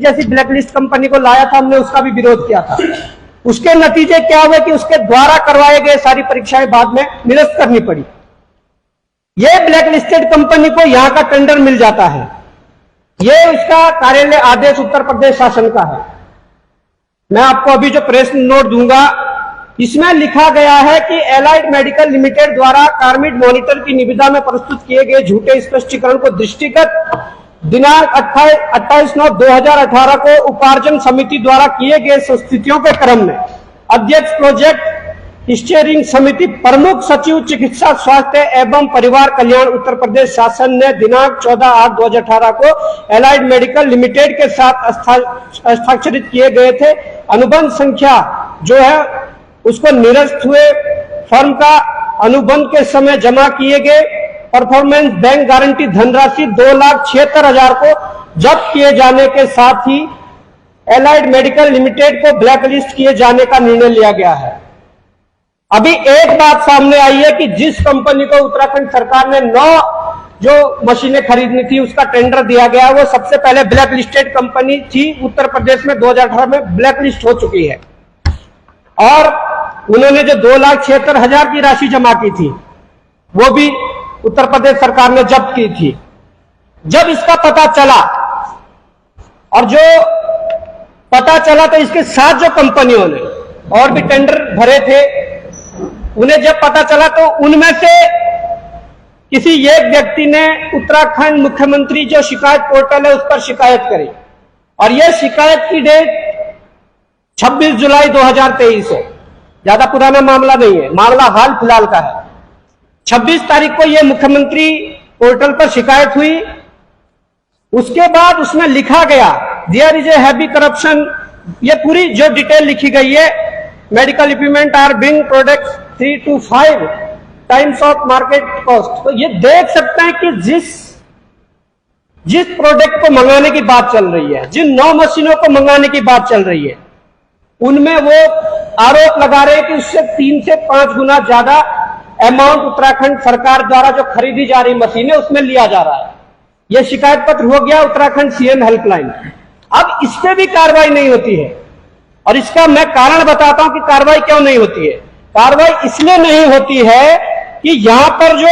जैसी blacklist company को लाया था, हमने उसका भी विरोध किया था। उसके नतीजे क्या हुए कि उसके द्वारा करवाए गए सारी परीक्षाएं बाद में निरस्त करनी पड़ी। यह ब्लैकलिस्टेड कंपनी को यहां का टेंडर मिल जाता है। यह उसका कार्यालय आदेश उत्तर प्रदेश शासन का है। मैं आपको अभी जो प्रेस नोट दूंगा, इसमें लिखा गया है कि एलाइड मेडिकल लिमिटेड द्वारा कार्मिड मॉनिटर की निविदा में प्रस्तुत किए गए झूठे स्पष्टीकरण को दृष्टिगत दिनांक 28/9/2018 को उपार्जन समिति द्वारा किए गए संस्तुतियों के क्रम में अध्यक्ष प्रोजेक्ट स्टीयरिंग समिति प्रमुख सचिव चिकित्सा स्वास्थ्य एवं परिवार कल्याण उत्तर प्रदेश शासन ने दिनांक 14/8/2018 को एलाइड मेडिकल लिमिटेड के साथ हस्ताक्षरित किए गए थे। अनुबंध संख्या जो है उसको निरस्त हुए। फर्म का अनुबंध के समय जमा किए गए परफॉर्मेंस बैंक गारंटी धनराशि 2,76,000 को जब्त किए जाने के साथ ही एलाइड मेडिकल लिमिटेड को ब्लैकलिस्ट किए जाने का निर्णय लिया गया है। अभी एक बात सामने आई है कि जिस कंपनी को उत्तराखंड सरकार ने 9 जो मशीनें खरीदनी थी उसका टेंडर दिया गया, वो सबसे पहले ब्लैकलिस्टेड कंपनी थी। उत्तर प्रदेश में 2018 में ब्लैकलिस्ट हो चुकी है और उन्होंने जो 2,76,000 की राशि जमा की थी वो भी उत्तर प्रदेश सरकार ने जब्त की थी। जब इसका पता चला और जो पता चला तो इसके साथ जो कंपनियों ने और भी टेंडर भरे थे, उन्हें जब पता चला तो उनमें से किसी एक व्यक्ति ने उत्तराखंड मुख्यमंत्री जो शिकायत पोर्टल है उस पर शिकायत करी और यह शिकायत की डेट 26 जुलाई 2023 है। ज्यादा पुराना मामला नहीं है, मामला हाल फिलहाल का है। 26 तारीख को यह मुख्यमंत्री पोर्टल पर शिकायत हुई। उसके बाद उसमें लिखा गया there is a heavy corruption. ये पूरी जो डिटेल लिखी गई है, medical equipment are being products 3 to 5 times of market cost. तो ये देख सकते हैं कि जिस प्रोडक्ट को मंगाने की बात चल रही है, जिन 9 मशीनों को मंगाने की बात चल रही है, उनमें वो आरोप लगा रहे हैं कि उससे 3 से 5 गुना ज्यादा अमाउंट उत्तराखंड सरकार द्वारा जो खरीदी जा रही मशीनें उसमें लिया जा रहा है। यह शिकायत पत्र हो गया उत्तराखंड सीएम हेल्पलाइन। अब इस पे भी कार्रवाई नहीं होती है और इसका मैं कारण बताता हूं कि कार्रवाई क्यों नहीं होती है। कार्रवाई इसलिए नहीं होती है कि यहां पर जो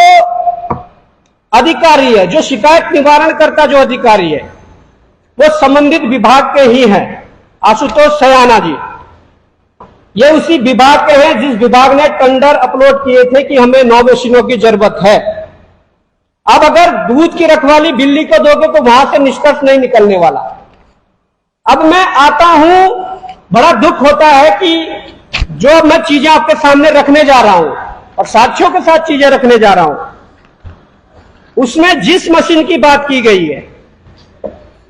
अधिकारी है, जो शिकायत निवारण करता जो अधिकारी है, वो संबंधित विभाग के ही हैं, आशुतोष सयाना जी। ये उसी विभाग के हैं जिस विभाग ने टेंडर अपलोड किए थे कि हमें 9 मशीनों की जरूरत है। अब अगर दूध की रखवाली बिल्ली को दोगे तो वहां से निष्कर्ष नहीं निकलने वाला। अब मैं आता हूं, बड़ा दुख होता है कि जो मैं चीजें आपके सामने रखने जा रहा हूं और साथियों के साथ चीजें रखने जा रहा हूं, उसमें जिस मशीन की बात की गई है,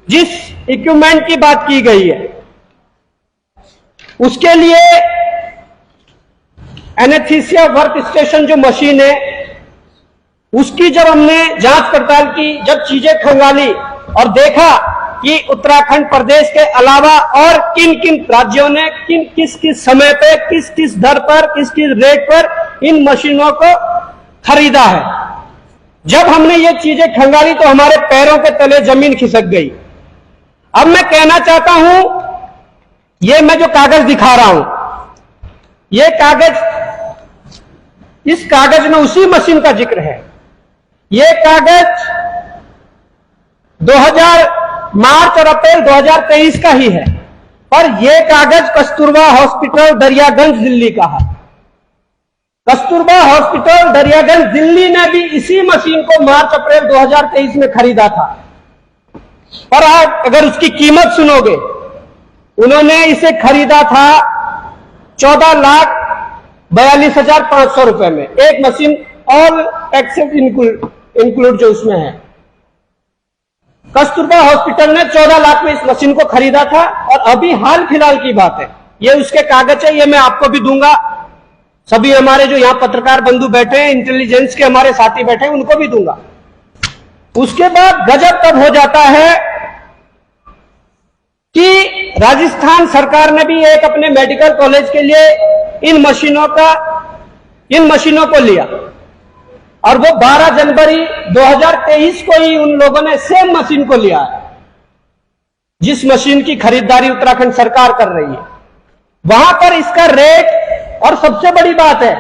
जिस इक्विपमेंट की बात की गई है, उसके लिए एनेस्थीसिया वर्क स्टेशन जो मशीन है, उसकी जब हमने जांच पड़ताल की, जब चीजें खंगाली और देखा कि उत्तराखंड प्रदेश के अलावा और किन किन राज्यों ने किस किस समय पे, किस किस दर पर, किस किस रेट पर इन मशीनों को खरीदा है। जब हमने ये चीजें खंगाली तो हमारे पैरों के तले जमीन खिसक गई। अब मैं कहना चाहता हूं, ये मैं जो कागज दिखा रहा हूं, ये कागज, इस कागज में उसी मशीन का जिक्र है। ये कागज 2000 मार्च और अप्रैल 2023 का ही है, पर यह कागज कस्तूरबा हॉस्पिटल दरियागंज दिल्ली का है। कस्तूरबा हॉस्पिटल दरियागंज दिल्ली ने भी इसी मशीन को मार्च अप्रैल 2023 में खरीदा था। पर आप अगर उसकी कीमत सुनोगे, उन्होंने इसे खरीदा था 14,42,500 रुपए में, एक मशीन ऑल टैक्सेस इंक्लूड जो उसमें है। कस्तूरबा हॉस्पिटल ने 14 लाख में इस मशीन को खरीदा था और अभी हाल फिलहाल की बात है, ये उसके कागज है, ये मैं आपको भी दूंगा। सभी हमारे जो यहां पत्रकार बंधु बैठे हैं, इंटेलिजेंस के हमारे साथी बैठे हैं, उनको भी दूंगा। उसके बाद गजब तब हो जाता है कि राजस्थान सरकार ने भी एक अपने मेडिकल कॉलेज के लिए इन मशीनों को लिया और वो 12 जनवरी 2023 को ही उन लोगों ने सेम मशीन को लिया है। जिस मशीन की खरीदारी उत्तराखंड सरकार कर रही है, वहां पर इसका रेट, और सबसे बड़ी बात है,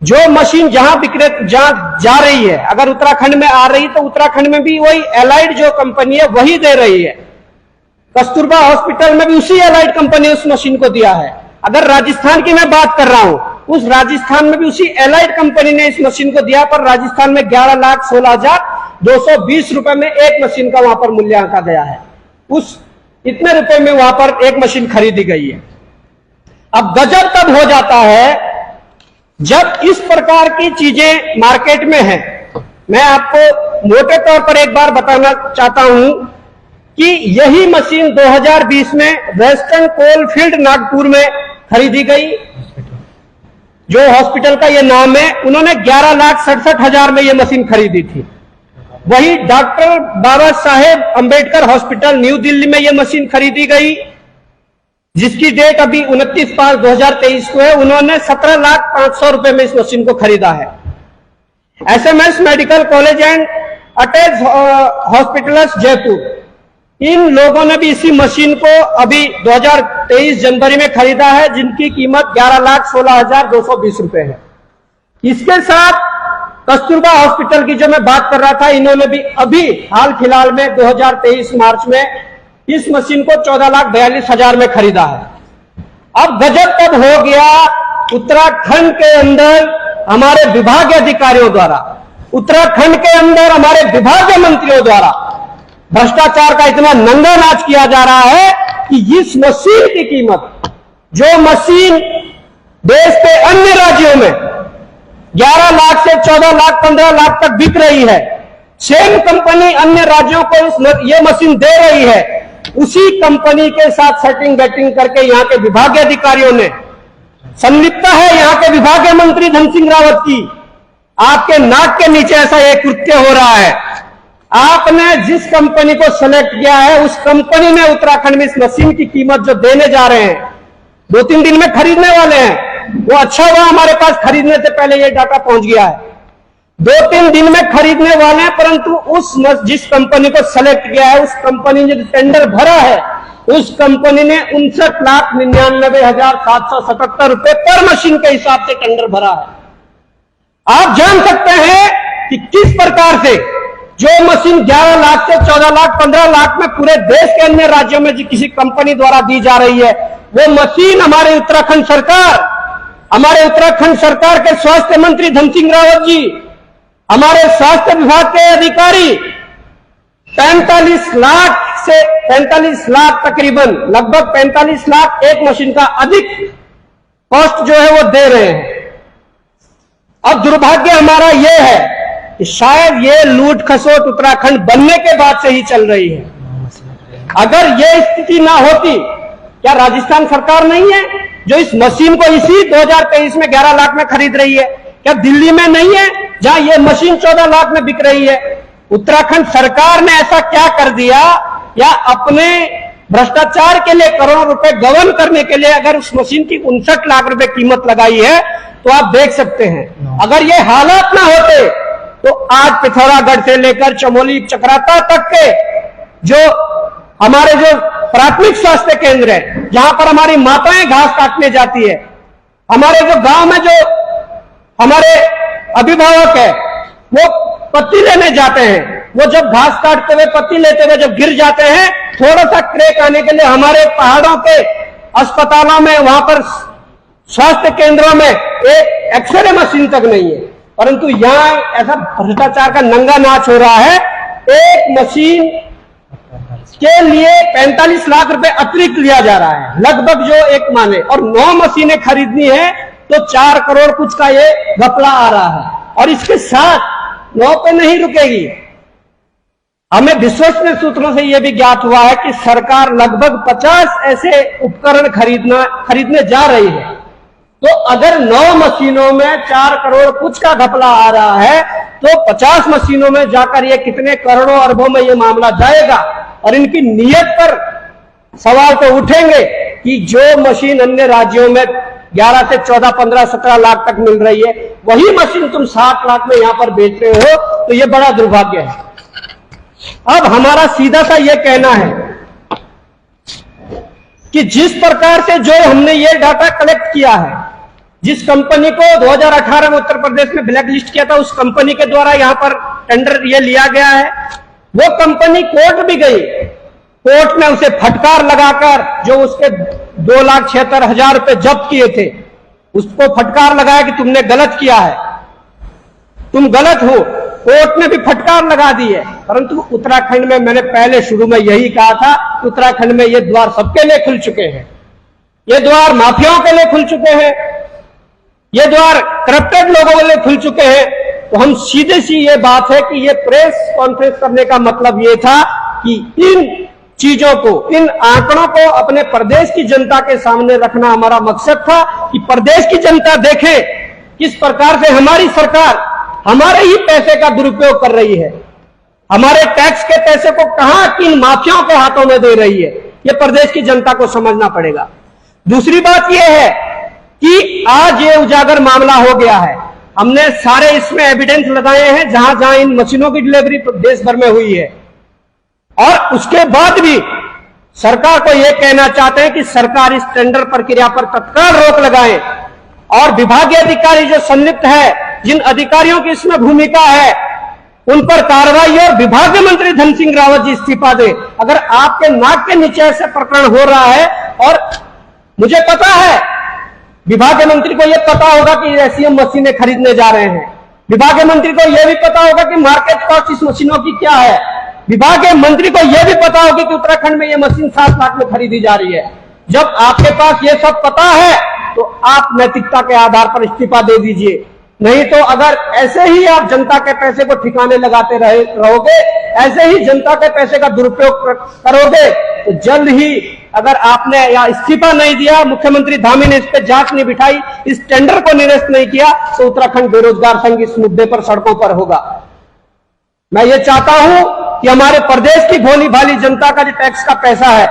जो मशीन जहां जा रही है, अगर उत्तराखंड में आ रही तो उत्तराखंड में भी वही एलाइड जो कंपनी है वही दे रही है। कस्तूरबा हॉस्पिटल में भी उसी एलाइड कंपनी उस मशीन को दिया है। अगर राजस्थान की मैं बात कर रहा हूं, उस राजस्थान में भी उसी एलाइड कंपनी ने इस मशीन को दिया, पर राजस्थान में 11,16,220 रुपए में एक मशीन का वहां पर मूल्य आंका गया है। उस इतने रुपए में वहां पर एक मशीन खरीदी गई है। अब गजब तब हो जाता है जब इस प्रकार की चीजें मार्केट में है। मैं आपको मोटे तौर पर एक बार बताना चाहता हूं कि यही मशीन 2020 में वेस्टर्न कोलफील्ड नागपुर में खरीदी गई, जो हॉस्पिटल का ये नाम है, उन्होंने 11,67,000 में ये मशीन खरीदी थी। वही doctor Baba Saheb Ambedkar hospital new Delhi में ये मशीन खरीदी गई, जिसकी डेट अभी 29/5/2023 को है, उन्होंने 17,05,000 रुपए में इस मशीन को खरीदा है। SMS medical college and attach hospitals Jaipur, इन लोगों ने भी इसी मशीन को अभी 2023 जनवरी में खरीदा है, जिनकी कीमत 11,16,220 रुपए है। इसके साथ कस्तूरबा हॉस्पिटल की जो मैं बात कर रहा था, इन्होंने भी अभी हाल फिलहाल में 2023 मार्च में इस मशीन को 14,42,000 में खरीदा है। अब गजब तब हो गया उत्तराखंड के अंदर हमारे विभागीय अधिकारियों द्वारा, उत्तराखंड के अंदर हमारे विभागीय मंत्रियों द्वारा भ्रष्टाचार का इतना नंगा नाच किया जा रहा है कि इस मशीन की कीमत, जो मशीन देश के अन्य राज्यों में 11 लाख से 14 लाख 15 लाख तक बिक रही है, सेम कंपनी अन्य राज्यों को ये मशीन दे रही है, उसी कंपनी के साथ सेटिंग बैटिंग करके यहाँ के विभागीय अधिकारियों ने, संलिप्तता है यहाँ के विभागीय मंत्री धन सिंह रावत की, आपके नाक के नीचे ऐसा एक कृत्य हो रहा है। आपने जिस कंपनी को सेलेक्ट किया है, उस कंपनी ने उत्तराखंड में इस मशीन की कीमत जो देने जा रहे हैं, 2-3 दिन में खरीदने वाले हैं, वो अच्छा हुआ हमारे पास खरीदने से पहले ये डाटा पहुंच गया है। 2-3 दिन में खरीदने वाले हैं, परंतु उस जिस कंपनी को सेलेक्ट किया है, उस कंपनी ने टेंडर भरा है, उस कंपनी ने 59,99,777 रुपए पर मशीन के हिसाब से टेंडर भरा है। आप जान सकते हैं कि किस प्रकार से जो मशीन 11 लाख से 14 लाख 15 लाख में पूरे देश के अन्य राज्यों में किसी कंपनी द्वारा दी जा रही है, वो मशीन हमारे उत्तराखंड सरकार के स्वास्थ्य मंत्री धन सिंह रावत जी, हमारे स्वास्थ्य विभाग के अधिकारी 45 लाख तकरीबन, लगभग 45 लाख एक मशीन का अधिक कॉस्ट जो है वो दे रहे हैं। अब दुर्भाग्य हमारा यह है कि शायद ये लूट खसोट उत्तराखंड बनने के बाद से ही चल रही है। अगर ये स्थिति ना होती, क्या राजस्थान सरकार नहीं है जो इस मशीन को इसी 2023 में 11 लाख में खरीद रही है? क्या दिल्ली में नहीं है जहां ये मशीन 14 लाख में बिक रही है? उत्तराखंड सरकार ने ऐसा क्या कर दिया, या अपने भ्रष्टाचार के लिए करोड़ों रुपए गबन करने के लिए अगर उस मशीन की 59 लाख रुपए कीमत लगाई है, तो आप देख सकते हैं अगर ये हालात ना होते तो आज पिथौरागढ़ से लेकर चमोली चक्राता तक के जो हमारे जो प्राथमिक स्वास्थ्य केंद्र है, जहां पर हमारी माताएं घास काटने जाती है, हमारे जो गांव में जो हमारे अभिभावक है वो पत्ती लेने जाते हैं, वो जब घास काटते हुए पत्ती लेते हुए जब गिर जाते हैं, थोड़ा सा क्रैक आने के लिए हमारे पहाड़ों के अस्पतालों में, वहां पर स्वास्थ्य केंद्रों में एक एक्सरे मशीन तक नहीं है, परंतु यहां ऐसा भ्रष्टाचार का नंगा नाच हो रहा है। एक मशीन के लिए 45 लाख रुपए अतिरिक्त लिया जा रहा है, लगभग जो एक माने, और 9 मशीनें खरीदनी है तो 4 करोड़ कुछ का ये घपला आ रहा है। और इसके साथ 9 पे नहीं रुकेगी, हमें विश्वसनीय सूत्रों से यह भी ज्ञात हुआ है कि सरकार लगभग 50 ऐसे उपकरण खरीदने जा रही है। तो अगर 9 मशीनों में 4 करोड़ कुछ का घपला आ रहा है, तो 50 मशीनों में जाकर ये कितने करोड़ों अरबों में ये मामला जाएगा। और इनकी नीयत पर सवाल तो उठेंगे कि जो मशीन अन्य राज्यों में 11 से 14, 15, 17 लाख तक मिल रही है, वही मशीन तुम 60 लाख में यहां पर बेच रहे हो, तो ये बड़ा दुर्भाग्य है। अब हमारा सीधा सा ये कहना है कि जिस प्रकार से जो हमने ये डाटा कलेक्ट किया है, जिस कंपनी को 2018 में उत्तर प्रदेश में ब्लैक लिस्ट किया था, उस कंपनी के द्वारा यहां पर टेंडर ये लिया गया है। वो कंपनी कोर्ट भी गई, कोर्ट ने उसे फटकार लगाकर जो उसके 2,76,000 रुपए जब्त किए थे, उसको फटकार लगाया कि तुमने गलत किया है, तुम गलत हो। कोर्ट ने भी फटकार लगा दी है। परंतु उत्तराखंड में मैंने पहले शुरू में यही कहा था, उत्तराखंड में ये द्वार सबके लिए खुल चुके हैं, ये द्वार माफियाओं के लिए खुल चुके हैं, ये द्वार करप्टेड लोगों के लिए खुल चुके हैं। तो हम सीधे सी ये बात है कि ये प्रेस कॉन्फ्रेंस करने का मतलब ये था कि इन चीजों को, इन आंकड़ों को अपने प्रदेश की जनता के सामने रखना हमारा मकसद था कि प्रदेश की जनता देखे किस प्रकार से हमारी सरकार हमारे ही पैसे का दुरुपयोग कर रही है, हमारे टैक्स के पैसे को कहां किन माफियाओं के हाथों में दे रही है। यह प्रदेश की जनता को समझना पड़ेगा। दूसरी बात यह है कि आज ये उजागर मामला हो गया है, हमने सारे इसमें एविडेंस लगाए हैं जहां जहां इन मशीनों की डिलीवरी देश भर में हुई है, और उसके बाद भी सरकार को यह कहना चाहते हैं कि सरकार इस टेंडर प्रक्रिया पर तत्काल रोक लगाए और विभागीय अधिकारी जो संलिप्त है, जिन अधिकारियों की इसमें भूमिका है, उन पर कार्रवाई और विभागीय मंत्री धन सिंह रावत जी इस्तीफा दे। अगर आपके नाक के नीचे ऐसे प्रकरण हो रहा है, और मुझे पता है विभागीय मंत्री को यह पता होगा कि ऐसी मशीनें खरीदने जा रहे हैं, विभागीय मंत्री को यह भी पता होगा कि मार्केट कॉस्ट इस मशीनों की क्या है, विभागीय मंत्री को यह भी पता होगा कि उत्तराखंड में यह मशीन 7 लाख में खरीदी जा रही है। जब आपके पास यह सब पता है तो आप नैतिकता के आधार पर इस्तीफा दे दीजिए, नहीं तो अगर ऐसे ही आप जनता के पैसे को ठिकाने लगाते रहोगे, ऐसे ही जनता के पैसे का दुरुपयोग करोगे, तो जल्द ही अगर आपने या इस्तीफा नहीं दिया, मुख्यमंत्री धामी ने इस पर जांच नहीं बिठाई, इस टेंडर को निरस्त नहीं किया, तो उत्तराखंड बेरोजगार संघ इस मुद्दे पर सड़कों पर होगा। मैं ये चाहता हूं कि हमारे प्रदेश की भोली भाली जनता का जो टैक्स का पैसा है,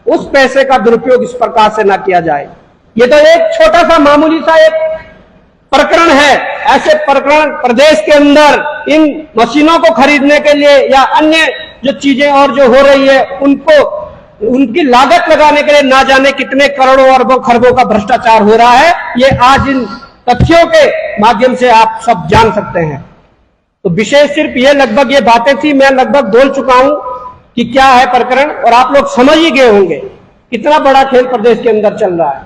उस पैसे का दुरुपयोग इस प्रकार से ना किया जाए। ये तो एक छोटा सा मामूली सा एक प्रकरण है। ऐसे प्रकरण प्रदेश के अंदर इन मशीनों को खरीदने के लिए या अन्य जो चीजें और जो हो रही है, उनको उनकी लागत लगाने के लिए ना जाने कितने करोड़ों अरबों खरबों का भ्रष्टाचार हो रहा है। ये आज इन तथ्यों के माध्यम से आप सब जान सकते हैं। तो विषय सिर्फ ये लगभग ये बातें थी, मैं लगभग बोल चुका हूं कि क्या है प्रकरण, और आप लोग समझ ही गए होंगे कितना बड़ा खेल प्रदेश के अंदर चल रहा है।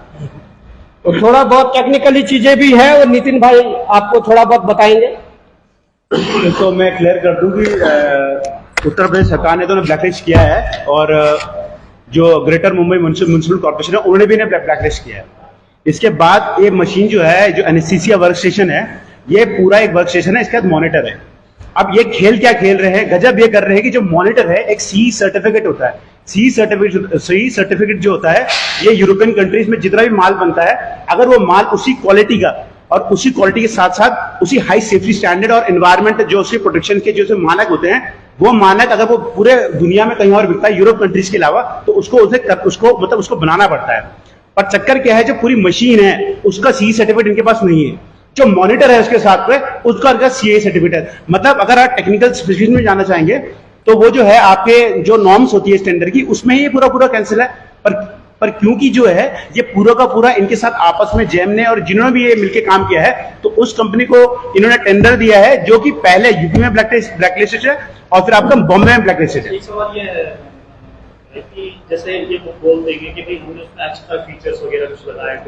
तो थोड़ा बहुत टेक्निकली चीजें भी है, और नितिन भाई आपको थोड़ा बहुत बताएंगे। तो मैं क्लियर कर दूं कि उत्तर प्रदेश सरकार ने तो ब्लैकलिस्ट किया है, और जो ग्रेटर मुंबई म्युनिसिपल कॉर्पोरेशन है उन्होंने भी ब्लैकलिस्ट किया है। इसके बाद ये मशीन जो है, जो एनेस्थीसिया वर्क स्टेशन है, ये पूरा एक वर्क स्टेशन है, इसके बाद मॉनिटर है। अब ये खेल क्या खेल रहे हैं, गजब ये कर रहे हैं कि जो मॉनिटर है एक सी सर्टिफिकेट होता है। सी सर्टिफिकेट जो होता है, ये यूरोपियन कंट्रीज में जितना भी माल बनता है, अगर वो माल उसी क्वालिटी का और उसी क्वालिटी के साथ साथ उसी हाई सेफ्टी स्टैंडर्ड और एनवायरमेंट जो उसके प्रोटेक्शन के जो मानक होते हैं, वो मानक अगर वो पूरे दुनिया में कहीं और बिकता है यूरोप कंट्रीज के अलावा, तो उसको बनाना पड़ता है। पर चक्कर क्या है, जो पूरी मशीन है उसका सी सर्टिफिकेट इनके पास नहीं है, जो मॉनिटर है उसके साथ में उसका सीए सर्टिफिकेट है। मतलब अगर आप टेक्निकल स्पेसिफिकेशन में जाना चाहेंगे तो वो जो है आपके जो नॉर्म्स होती है स्टैंडर्ड की, उसमें ही पूरा कैंसिल है। पर क्योंकि जो है ये पूरा का पूरा इनके साथ आपस में जैम ने और जिन्होंने भी ये मिलके काम किया है, तो उस कंपनी को इन्होंने टेंडर दिया है जो कि पहले यूपी में ब्लैकलिस्टेड है और फिर आपका बॉम्बे में ब्लैकलिस्टेड है। एक सवाल ये है कि जैसे ये बोल देंगे कि भाई हमने उसमें एक्स्ट्रा फीचर्स वगैरह कुछ लगाए हैं,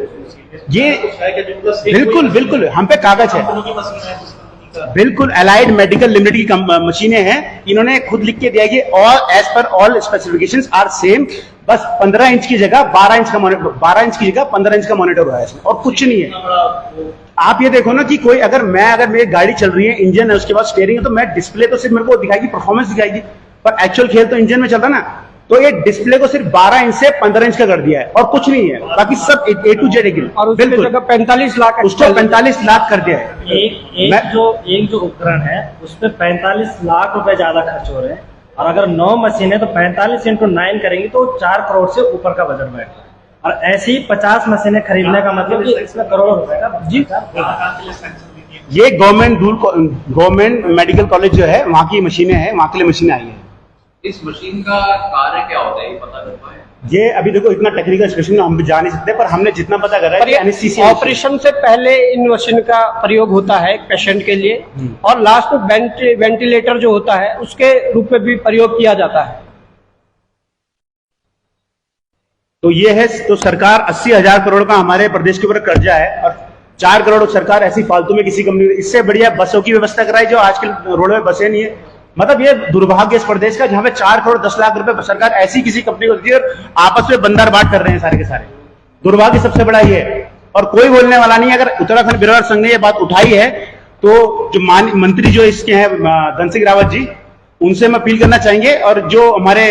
ये बिल्कुल हम पे कागज है, बिल्कुल अलाइड मेडिकल लिमिटेड की मशीनें हैं, इन्होंने खुद लिख के दिया कि all as per all specifications are same. बस 15 इंच की जगह 12 इंच का मॉनिटर, 12 इंच की जगह 15 इंच का मॉनिटर हुआ है इसमें, और कुछ नहीं है। आप ये देखो ना कि कोई अगर मेरी गाड़ी चल रही है, इंजन है, उसके बाद स्टीयरिंग है, तो मैं डिस्प्ले तो सिर्फ मेरे को दिखाएगी, परफॉर्मेंस दिखाएगी, पर एक्चुअल खेल तो इंजन में चल रहा है ना। तो ये डिस्प्ले को सिर्फ 12 इंच से 15 इंच का कर दिया है और कुछ नहीं है, बाकी सब A to Z है। और बिल्कुल 45 लाख, उसको 45 लाख कर दिया है। एक जो उपकरण है उसपे 45 लाख रुपए ज्यादा खर्च हो रहे हैं, और अगर 9 मशीन है तो 45 × 9 करेंगे तो 4 करोड़ से ऊपर का बजट बैठता है। और ऐसे ही 50 मशीनें खरीदने का मतलब कि इसमें करोड़ों रुपए का जी। ये गवर्नमेंट मेडिकल कॉलेज जो है वहाँ की मशीनें हैं, वहाँ के लिए मशीनें आई हैं। इस मशीन का कार्य क्या होता है, ये पता कर पाए? ये अभी देखो इतना टेक्निकल स्पेशल हम भी जा नहीं सकते, पर हमने जितना पता करा पर है ये एनेस्थीसिया ऑपरेशन से पहले इन मशीन का प्रयोग होता है पेशेंट के लिए, और लास्ट में वेंटिलेटर जो होता है उसके रूप में भी प्रयोग किया जाता है। तो ये है, तो सरकार 80,000 करोड़ का हमारे प्रदेश के ऊपर कर्जा है, और 4 करोड़ सरकार ऐसी फालतू में किसी कंपनी, इससे बढ़िया बसों की व्यवस्था कराई जो आजकल रोड में बसें नहीं है। मतलब ये दुर्भाग्य इस प्रदेश का, जहां पे 4 करोड़ 10 लाख रुपए सरकार ऐसी किसी कंपनी को देती है और आपस में बंदर बाट कर रहे हैं सारे के सारे। दुर्भाग्य सबसे बड़ा ये है, और कोई बोलने वाला नहीं है। अगर उत्तराखंड बिरला संघ ने ये बात उठाई है तो जो मंत्री जो इसके हैं धन सिंह रावत जी, उनसे हम अपील करना चाहेंगे, और जो हमारे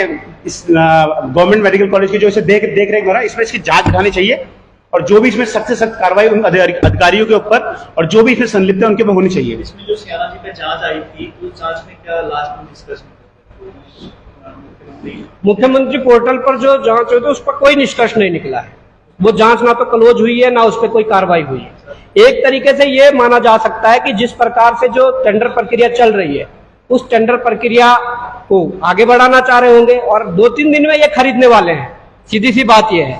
इस गवर्नमेंट मेडिकल कॉलेज की जो इसे देख रेख हो रहा है, इसमें इसकी जांच उठानी चाहिए, और जो भी इसमें सख्त से सख्त कार्रवाई उन अधिकारियों के ऊपर और जो भी इसमें संलिप्त है उनके ऊपर होनी चाहिए। इसमें जो सियाना जी पे जांच आई थी, तो जांच में क्या लास्ट में डिस्कशन मुख्यमंत्री पोर्टल पर जो जांच हुई थी उस पर कोई निष्कर्ष नहीं निकला है। वो जांच ना तो क्लोज हुई है, ना उस पर कोई कार्रवाई हुई है। एक तरीके से ये माना जा सकता है कि जिस प्रकार से जो टेंडर प्रक्रिया चल रही है, उस टेंडर प्रक्रिया को आगे बढ़ाना चाह रहे होंगे, और 2-3 दिन में ये खरीदने वाले हैं। सीधी सी बात ये है।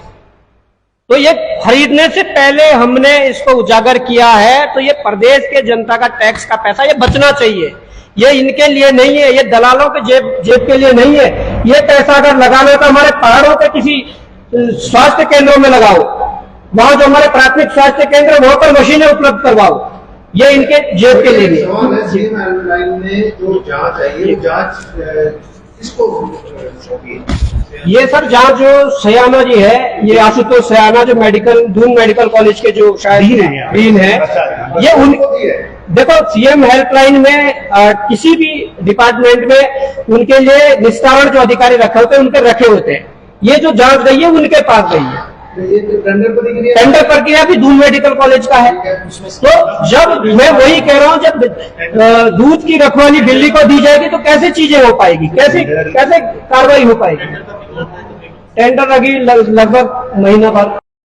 तो ये खरीदने से पहले हमने इसको उजागर किया है, तो ये प्रदेश के जनता का टैक्स का पैसा ये बचना चाहिए। ये इनके लिए नहीं है, ये दलालों के जेब के लिए नहीं है। ये पैसा अगर लगाना तो हमारे पहाड़ों के किसी स्वास्थ्य केंद्रों में लगाओ, वहां जो हमारे प्राथमिक स्वास्थ्य केंद्र वहां पर मशीनें उपलब्ध करवाओ। ये इनके जेब के लिए नहीं है। सीएम हेल्पलाइन में जो जांच है, ये जांच किसको सौंपी है? ये सर जांच जो सयाना जी है, ये आशुतोष सयाना जो दून मेडिकल कॉलेज के जो शायद डीन है, ये उन देखो सीएम हेल्पलाइन में किसी भी डिपार्टमेंट में उनके लिए निस्तारण जो अधिकारी रखे होते हैं उनके रखे होते हैं। ये जो जांच गई है उनके पास गई है। टेंडर प्रक्रिया भी दून मेडिकल कॉलेज का है। तो जब मैं वही कह रहा हूं, जब दूध की रखवाली दिल्ली को दी जाएगी तो कैसे चीजें हो पाएगी, कैसे कार्रवाई हो पाएगी। टेंडर लगी लगभग महीना भर।